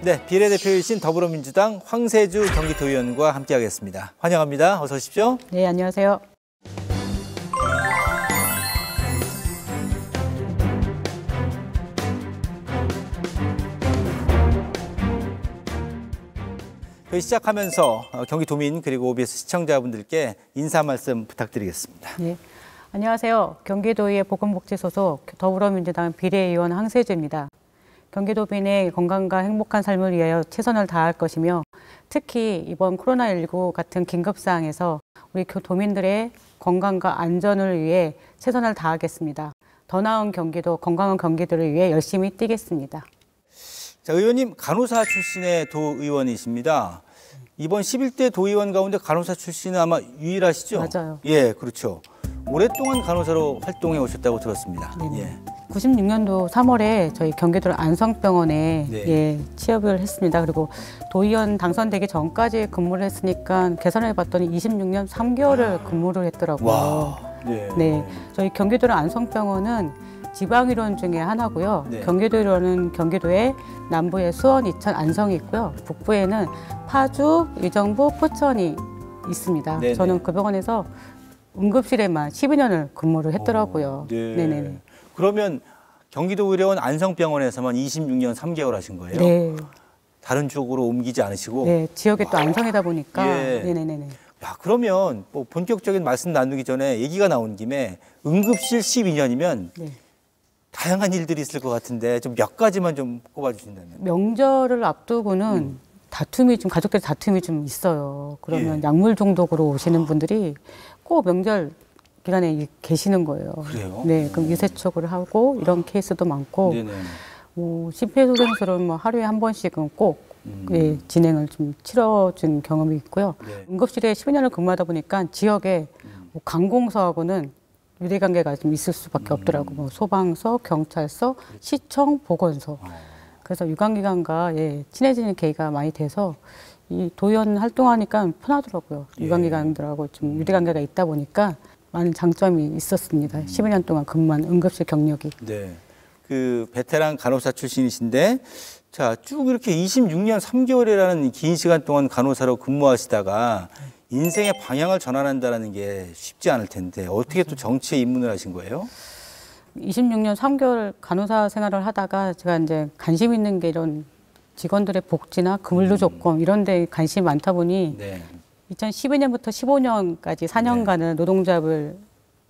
네, 비례대표이신 더불어민주당 황세주 경기도의원과 함께하겠습니다. 환영합니다. 어서 오십시오. 네, 안녕하세요. 저희 시작하면서 경기도민 그리고 OBS 시청자분들께 인사 말씀 부탁드리겠습니다. 네, 안녕하세요. 경기도의 보건복지 소속 더불어민주당 비례의원 황세주입니다. 경기도민의 건강과 행복한 삶을 위하여 최선을 다할 것이며 특히 이번 코로나19 같은 긴급사항에서 우리 도민들의 건강과 안전을 위해 최선을 다하겠습니다. 더 나은 경기도, 건강한 경기도를 위해 열심히 뛰겠습니다. 자, 의원님 간호사 출신의 도의원이십니다. 이번 11대 도의원 가운데 간호사 출신은 아마 유일하시죠? 맞아요. 예, 그렇죠. 오랫동안 간호사로 활동해 오셨다고 들었습니다. 예. 96년도 3월에 저희 경기도 안성병원에 네. 취업을 했습니다. 그리고 도의원 당선되기 전까지 근무를 했으니까 계산을 봤더니 26년 3개월을 근무를 했더라고요. 와. 네, 저희 경기도 안성병원은 지방의료원 중에 하나고요. 네. 경기도의료원은 경기도의 남부에 수원, 이천, 안성이 있고요. 북부에는 파주, 의정부, 포천이 있습니다. 네네. 저는 그 병원에서 응급실에만 12년을 근무를 했더라고요. 네. 네네네. 그러면 경기도의료원 안성병원에서만 26년 3개월 하신 거예요? 네. 다른 쪽으로 옮기지 않으시고? 네, 지역이 또 안성이다 보니까. 예. 네네네. 야, 그러면 뭐 본격적인 말씀 나누기 전에 얘기가 나온 김에 응급실 12년이면 네. 다양한 일들이 있을 것 같은데 좀 몇 가지만 좀 꼽아주신다면. 명절을 앞두고는 가족들 다툼이 좀 있어요. 그러면 예. 약물 중독으로 오시는 분들이 꼭 명절 기간에 계시는 거예요. 그래요? 네, 그럼 유세촉을 하고 이런 케이스도 많고, 네네. 뭐 심폐소생술은 뭐 하루에 한 번씩은 꼭 예, 진행을 좀 치러준 경험이 있고요. 네. 응급실에 12년을 근무하다 보니까 지역에 뭐 관공서하고는 유대관계가 좀 있을 수밖에 없더라고. 뭐 소방서, 경찰서, 시청, 보건소. 그래서 유관기관과 친해지는 계기가 많이 돼서 이 도의원 활동하니까 편하더라고요. 예. 유관기관들하고 좀 유대관계가 있다 보니까 많은 장점이 있었습니다. 12년 동안 근무한 응급실 경력이. 네. 그 베테랑 간호사 출신이신데 자, 쭉 이렇게 26년 3개월이라는 긴 시간 동안 간호사로 근무하시다가 인생의 방향을 전환한다는 게 쉽지 않을 텐데 어떻게 또 정치에 입문을 하신 거예요? 26년 3개월 간호사 생활을 하다가 제가 이제 관심 있는 게 이런 직원들의 복지나 근무 조건 이런 데 관심이 많다 보니 네. 2012년부터 15년까지 4년간은 노동조합을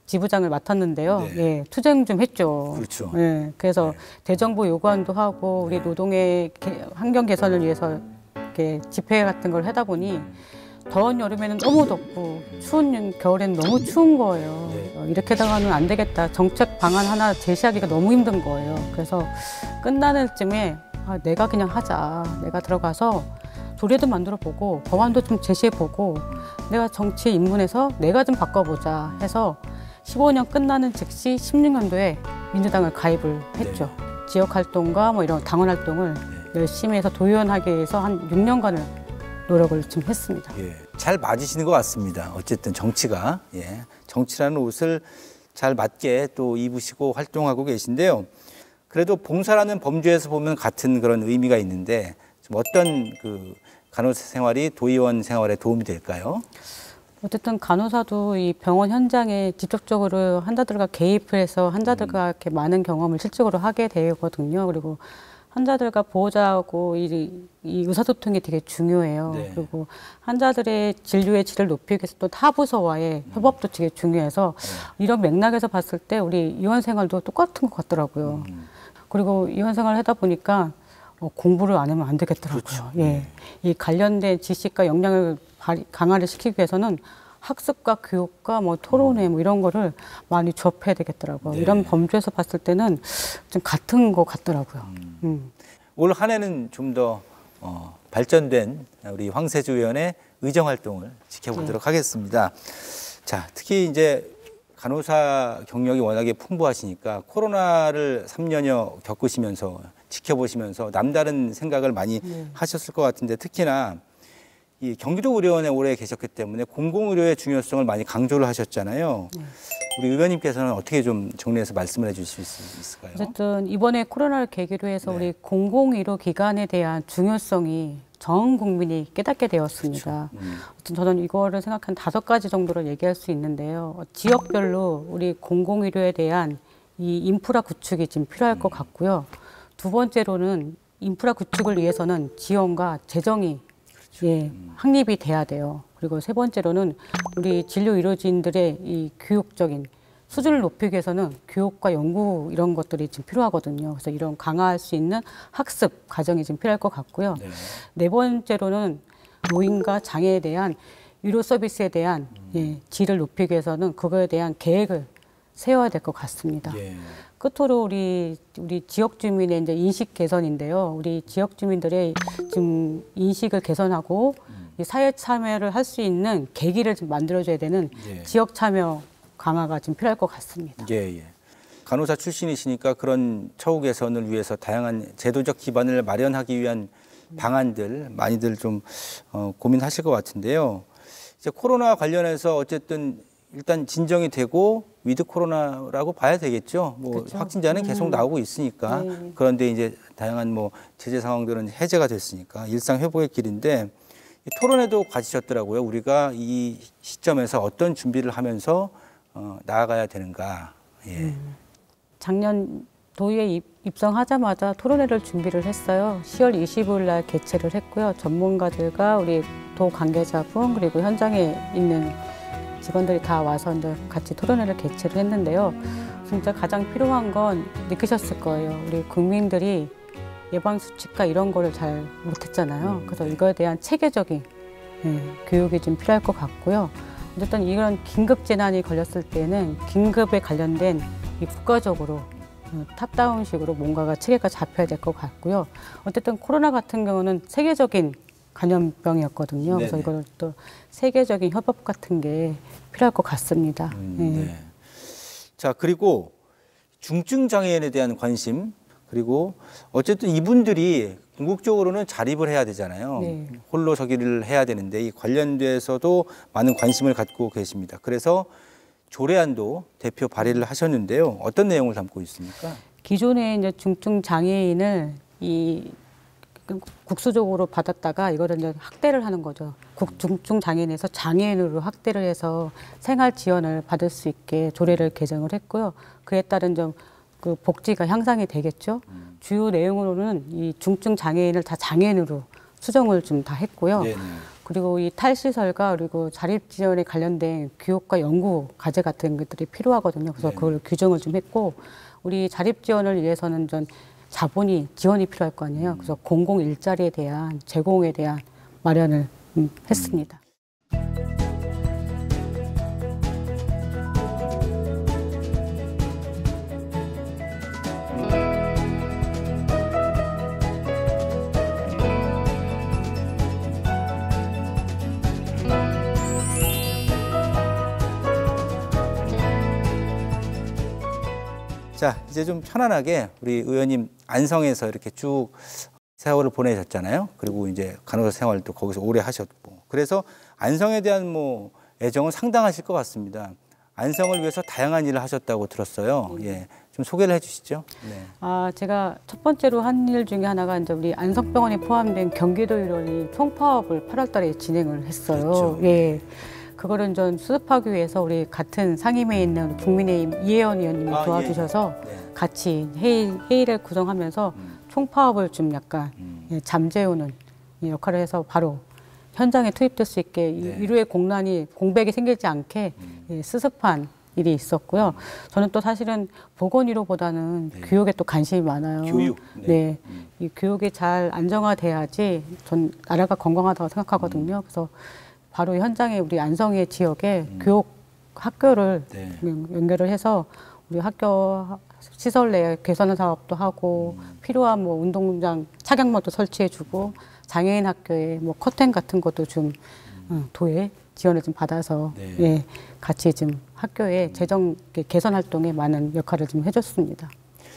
지부장을 맡았는데요. 네. 예, 투쟁 좀 했죠. 그렇죠. 예, 그래서 대정부 요구안도 하고 우리 노동의 환경 개선을 위해서 이렇게 집회 같은 걸 하다 보니 더운 여름에는 너무 덥고 추운 겨울에는 너무 추운 거예요. 네. 이렇게 다가는 안 되겠다. 정책 방안 하나 제시하기가 너무 힘든 거예요. 그래서 끝나는 쯤에 내가 그냥 하자. 내가 들어가서 조례도 만들어 보고 법안도 좀 제시해 보고 내가 정치에 입문해서 내가 좀 바꿔보자 해서 15년 끝나는 즉시 16년도에 민주당을 가입을 했죠. 네. 지역 활동과 뭐 이런 당원 활동을 열심히 해서 도의원 하기 위해서 한 6년간을 노력을 좀 했습니다. 예. 잘 맞으시는 것 같습니다. 어쨌든 정치가 정치라는 옷을 잘 맞게 또 입으시고 활동하고 계신데요. 그래도 봉사라는 범주에서 보면 같은 그런 의미가 있는데 좀 어떤 그 간호사 생활이 도의원 생활에 도움이 될까요? 어쨌든 간호사도 이 병원 현장에 직접적으로 환자들과 개입을 해서 환자들과 이렇게 많은 경험을 실질적으로 하게 되거든요. 그리고 환자들과 보호자하고 이 의사소통이 되게 중요해요. 네. 그리고 환자들의 진료의 질을 높이기 위해서 또 타 부서와의 협업도 되게 중요해서 이런 맥락에서 봤을 때 우리 의원 생활도 똑같은 것 같더라고요. 그리고 의원 생활을 하다 보니까 공부를 안 하면 안 되겠더라고요. 그렇죠. 예, 이 관련된 지식과 역량을 강화를 시키기 위해서는 학습과 교육과 뭐 토론회 뭐 이런 거를 많이 접해야 되겠더라고요. 네. 이런 범주에서 봤을 때는 좀 같은 것 같더라고요. 올 한 해는 좀 더 발전된 우리 황세주 의원의 의정 활동을 지켜보도록 하겠습니다. 자, 특히 이제 간호사 경력이 워낙에 풍부하시니까 코로나를 3년여 겪으시면서 지켜보시면서 남다른 생각을 많이 하셨을 것 같은데 특히나 이 경기도 의료원에 오래 계셨기 때문에 공공의료의 중요성을 많이 강조를 하셨잖아요. 네. 우리 의원님께서는 어떻게 좀 정리해서 말씀을 해주실 수 있을까요? 어쨌든 이번에 코로나를 계기로 해서 네. 우리 공공의료 기관에 대한 중요성이 전 국민이 깨닫게 되었습니다. 어쨌든 저는 이거를 생각한 5가지 정도를 얘기할 수 있는데요. 지역별로 우리 공공의료에 대한 이 인프라 구축이 지금 필요할 것 같고요. 두 번째로는 인프라 구축을 위해서는 지원과 재정이 예, 확립이 돼야 돼요. 그리고 세 번째로는 우리 진료 의료진들의 이 교육적인 수준을 높이기 위해서는 교육과 연구 이런 것들이 지금 필요하거든요. 그래서 이런 강화할 수 있는 학습 과정이 지금 필요할 것 같고요. 네 번째로는 노인과 장애에 대한 의료 서비스에 대한 예, 질을 높이기 위해서는 그거에 대한 계획을 세워야 될 것 같습니다. 예. 끝으로 우리 지역 주민의 이제 인식 개선인데요. 우리 지역 주민들의 좀 인식을 개선하고 이 사회 참여를 할 수 있는 계기를 좀 만들어줘야 되는 예. 지역 참여 강화가 좀 필요할 것 같습니다. 예, 예. 간호사 출신이시니까 그런 처우 개선을 위해서 다양한 제도적 기반을 마련하기 위한 방안들 많이들 좀 고민하실 것 같은데요. 이제 코로나 관련해서 어쨌든 일단 진정이 되고 위드 코로나라고 봐야 되겠죠. 뭐 그렇죠. 확진자는 계속 나오고 있으니까. 네. 그런데 이제 다양한 뭐 제재 상황들은 해제가 됐으니까 일상 회복의 길인데 이 토론회도 가지셨더라고요. 우리가 이 시점에서 어떤 준비를 하면서 나아가야 되는가. 예. 작년 도의회 입성하자마자 토론회를 준비를 했어요. 10월 25일 날 개최를 했고요. 전문가들과 우리 도 관계자분 그리고 현장에 있는 직원들이 다 와서 이제 같이 토론회를 개최를 했는데요. 진짜 가장 필요한 건 느끼셨을 거예요. 우리 국민들이 예방 수칙과 이런 거를 잘 못했잖아요. 그래서 이거에 대한 체계적인 교육이 좀 필요할 것 같고요. 어쨌든 이런 긴급 재난이 걸렸을 때는 긴급에 관련된 이 국가적으로 탑다운식으로 뭔가가 체계가 잡혀야 될 것 같고요. 어쨌든 코로나 같은 경우는 세계적인 감염병이었거든요. 그래서 네네. 이걸 또 세계적인 협업 같은 게 필요할 것 같습니다. 네. 자, 그리고 중증 장애인에 대한 관심 그리고 어쨌든 이분들이 궁극적으로는 자립을 해야 되잖아요. 네. 홀로 서기를 해야 되는데 이 관련돼서도 많은 관심을 갖고 계십니다. 그래서 조례안도 대표 발의를 하셨는데요. 어떤 내용을 담고 있습니까? 기존에 이제 중증 장애인을 이 국수적으로 받았다가 이거를 이제 학대를 하는 거죠. 중증 장애인에서 장애인으로 학대를 해서 생활 지원을 받을 수 있게 조례를 개정을 했고요. 그에 따른 좀 그 복지가 향상이 되겠죠. 주요 내용으로는 이 중증 장애인을 다 장애인으로 수정을 좀 다 했고요. 네네. 그리고 이 탈시설과 그리고 자립 지원에 관련된 교육과 연구 과제 같은 것들이 필요하거든요. 그래서 네네. 그걸 규정을 좀 했고 우리 자립 지원을 위해서는 전 자본이 지원이 필요할 거 아니에요. 그래서 공공 일자리에 대한 제공에 대한 마련을 했습니다. 자, 이제 좀 편안하게 우리 의원님 안성에서 이렇게 쭉 세월을 보내셨잖아요. 그리고 이제 간호사 생활도 거기서 오래 하셨고. 그래서 안성에 대한 뭐 애정은 상당하실 것 같습니다. 안성을 위해서 다양한 일을 하셨다고 들었어요. 예. 좀 소개를 해 주시죠. 네. 제가 첫 번째로 한 일 중에 하나가 이제 우리 안성병원이 포함된 경기도 의료원이 총파업을 8월 달에 진행을 했어요. 그렇죠. 예. 그거를 좀 수습하기 위해서 우리 같은 상임위에 있는 국민의힘 이혜원 의원님이 도와주셔서 예. 네. 같이 회의를 구성하면서 총파업을 좀 약간 예, 잠재우는 역할을 해서 바로 현장에 투입될 수 있게 네. 의료의 공백이 생기지 않게 예, 수습한 일이 있었고요. 저는 또 사실은 보건의료보다는 네. 교육에 또 관심이 많아요. 교육. 네. 네. 이 교육이 잘 안정화돼야지 전 나라가 건강하다고 생각하거든요. 그래서 바로 현장에 우리 안성의 지역에 교육 학교를 네. 연결을 해서 우리 학교 시설 내 개선 사업도 하고 필요한 뭐 운동장 착용모도 설치해주고 장애인 학교에 뭐 커튼 같은 것도 좀 도에 지원을 좀 받아서 네. 예, 같이 좀 학교에 재정 개선 활동에 많은 역할을 좀 해줬습니다.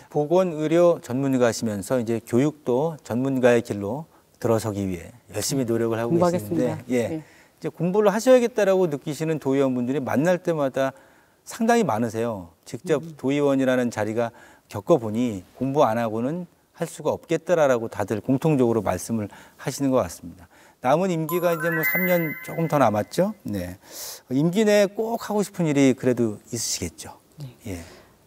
보건의료 전문가시면서 이제 교육도 전문가의 길로 들어서기 위해 열심히 노력을 하고 공부하겠습니다. 계시는데, 예, 네. 이제 공부를 하셔야겠다라고 느끼시는 도의원분들이 만날 때마다 상당히 많으세요. 직접 도의원이라는 자리가 겪어보니 공부 안 하고는 할 수가 없겠다라고 다들 공통적으로 말씀을 하시는 것 같습니다. 남은 임기가 이제 뭐 3년 조금 더 남았죠. 네. 임기 내에 꼭 하고 싶은 일이 그래도 있으시겠죠. 예.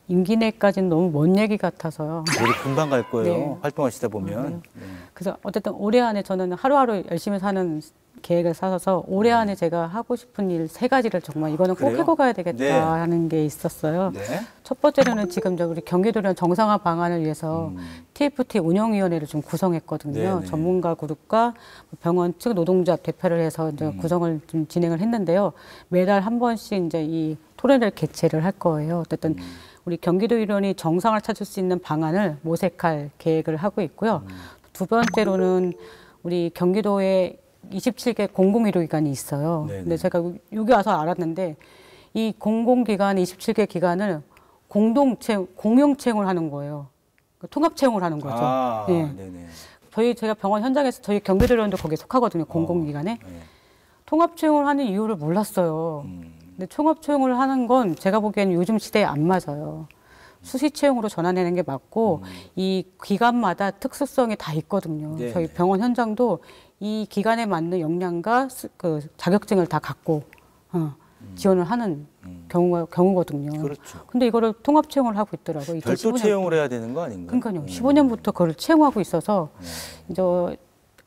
임기 내까지는 너무 먼 얘기 같아서요. 그래도 금방 갈 거예요. 네. 활동하시다 보면. 네. 그래서 어쨌든 올해 안에 저는 하루하루 열심히 사는 계획을 세워서 올해 안에 제가 하고 싶은 일 3가지를 정말 이거는 꼭 그래요? 해고 가야 되겠다 네. 하는 게 있었어요. 네. 첫 번째로는 지금 저 우리 경기도련 정상화 방안을 위해서 TFT 운영위원회를 좀 구성했거든요. 네네. 전문가 그룹과 병원 측 노동조합 대표를 해서 이제 구성을 좀 진행을 했는데요. 매달 한 번씩 이제 이 토론회를 개최를 할 거예요. 어쨌든 우리 경기도 의료원이 정상을 찾을 수 있는 방안을 모색할 계획을 하고 있고요. 두 번째로는 우리 경기도에 27개 공공의료기관이 있어요. 네네. 근데 제가 여기 와서 알았는데 이 공공기관 27개 기관을 공용 채용을 하는 거예요. 통합 채용을 하는 거죠. 아, 예. 네네. 제가 병원 현장에서 저희 경기도의료원도 거기에 속하거든요. 공공기관에. 네. 통합 채용을 하는 이유를 몰랐어요. 근데 통합 채용을 하는 건 제가 보기에는 요즘 시대에 안 맞아요. 수시 채용으로 전환하는 게 맞고 이 기관마다 특수성이 다 있거든요. 네네. 저희 병원 현장도 이 기관에 맞는 역량과 그 자격증을 다 갖고 지원을 하는 경우거든요. 그렇죠. 근데 이거를 통합 채용을 하고 있더라고요. 별도 채용을 해야 되는 거 아닌가요? 그러니까요. 15년부터 그걸 채용하고 있어서 이제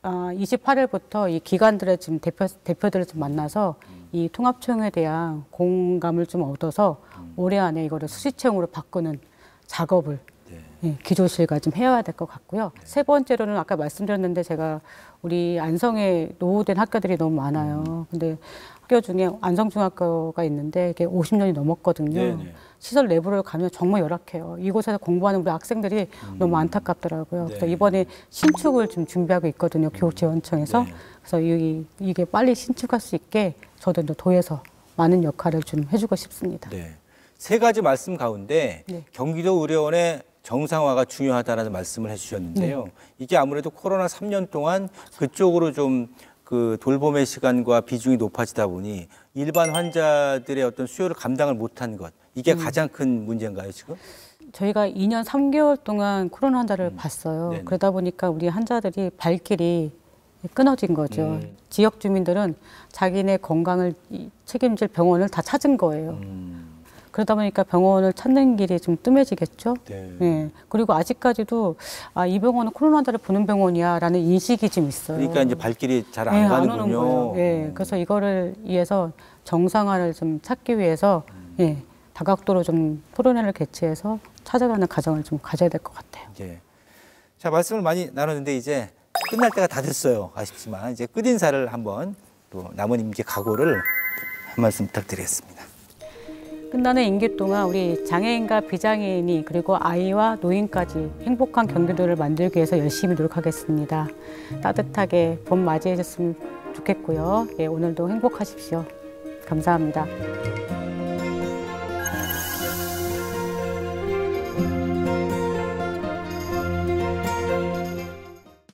28일부터 이 기관들의 지금 대표들을 좀 만나서 이 통합 채용에 대한 공감을 좀 얻어서 올해 안에 이거를 수시 채용으로 바꾸는 작업을 예, 기조실과 좀 해야 될 것 같고요. 세 번째로는 아까 말씀드렸는데 제가 우리 안성에 노후된 학교들이 너무 많아요. 근데 학교 중에 안성중학교가 있는데 이게 50년이 넘었거든요. 네네. 시설 내부를 가면 정말 열악해요. 이곳에서 공부하는 우리 학생들이 너무 안타깝더라고요. 그래서 이번에 신축을 좀 준비하고 있거든요. 교육지원청에서. 네. 그래서 이게 빨리 신축할 수 있게 저도 이제 도에서 많은 역할을 좀 해주고 싶습니다. 네. 3가지 말씀 가운데 네. 경기도 의료원의 정상화가 중요하다는 말씀을 해주셨는데요. 이게 아무래도 코로나 3년 동안 그쪽으로 좀 그 돌봄의 시간과 비중이 높아지다 보니 일반 환자들의 어떤 수요를 감당을 못한 것, 이게 가장 큰 문제인가요, 지금? 저희가 2년 3개월 동안 코로나 환자를 봤어요. 네네. 그러다 보니까 우리 환자들이 발길이 끊어진 거죠. 지역 주민들은 자기네 건강을 책임질 병원을 다 찾은 거예요. 그러다 보니까 병원을 찾는 길이 좀 뜸해지겠죠. 네. 예. 그리고 아직까지도 이 병원은 코로나 환자를 보는 병원이야라는 인식이 좀 있어요. 그러니까 이제 발길이 잘 안 예, 안 가는군요. 오는 거예요. 예. 그래서 이거를 위해서 정상화를 좀 찾기 위해서 예, 다각도로 좀 토론회를 개최해서 찾아가는 과정을 좀 가져야 될 것 같아요. 예. 자, 말씀을 많이 나눴는데 이제 끝날 때가 다 됐어요. 아쉽지만 이제 끝인사를 한번 또 남은 임기 각오를 한 말씀 부탁드리겠습니다. 끝나는 임기 동안 우리 장애인과 비장애인이 그리고 아이와 노인까지 행복한 경기도를 만들기 위해서 열심히 노력하겠습니다. 따뜻하게 봄 맞이해 줬으면 좋겠고요. 예, 오늘도 행복하십시오. 감사합니다.